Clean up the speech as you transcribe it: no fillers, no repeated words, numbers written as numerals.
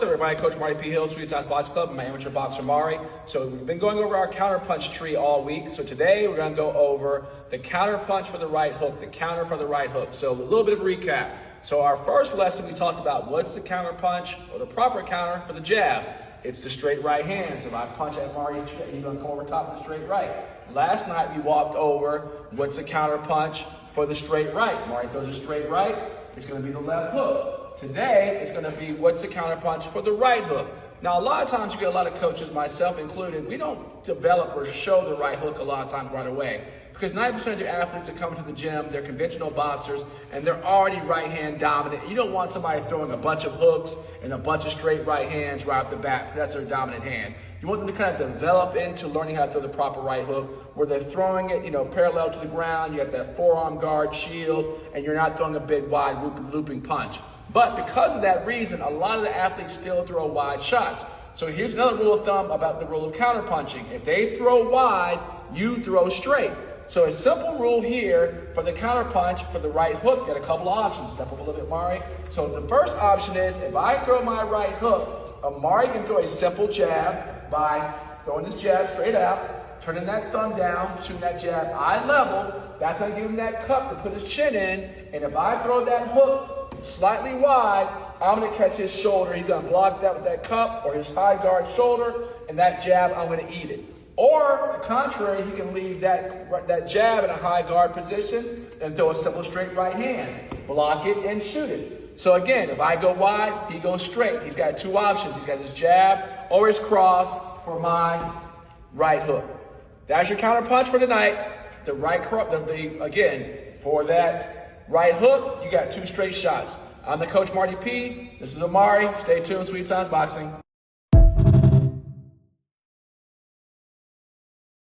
What's up, everybody? Coach Marty P. Hill, Sweet Science Boxing Club, my amateur boxer Mari. So we've been going over our counter punch tree all week. So today we're going to go over the counter punch for the right hook, the counter for the right hook. So a little bit of recap. So our first lesson we talked about what's the counter punch or the proper counter for the jab. It's the straight right hand. So if I punch at Mari, he's going to come over top of the straight right. Last night we walked over what's the counter punch for the straight right. Mari throws a straight right, it's going to be the left hook. Today, it's going to be what's the counterpunch for the right hook. Now, a lot of times you get a lot of coaches, myself included, we don't develop or show the right hook a lot of times right away. Because 90% of your athletes that come to the gym, they're conventional boxers, and they're already right-hand dominant. You don't want somebody throwing a bunch of hooks and a bunch of straight right hands right off the bat, because that's their dominant hand. You want them to kind of develop into learning how to throw the proper right hook, where they're throwing it, parallel to the ground, you got that forearm guard, shield, and you're not throwing a big, wide, looping punch. But because of that reason, a lot of the athletes still throw wide shots. So here's another rule of thumb about the rule of counterpunching. If they throw wide, you throw straight. So a simple rule here for the counterpunch for the right hook, you got a couple of options. Step up a little bit, Mari. So the first option is if I throw my right hook, Mari can throw a simple jab by throwing this jab straight out, turning that thumb down, shooting that jab eye level. That's going to give him that cup to put his chin in. And if I throw that hook slightly wide, I'm going to catch his shoulder. He's going to block that with that cup or his high guard shoulder, and that jab, I'm going to eat it. Or, the contrary, he can leave that jab in a high guard position and throw a simple straight right hand. Block it and shoot it. So again, if I go wide, he goes straight. He's got two options. He's got his jab or his cross for my right hook. That's your counter punch for tonight. The right cross, again, for that right hook, you got two straight shots. I'm the Coach Marty P. This is Amari. Stay tuned, Sweet Science Boxing.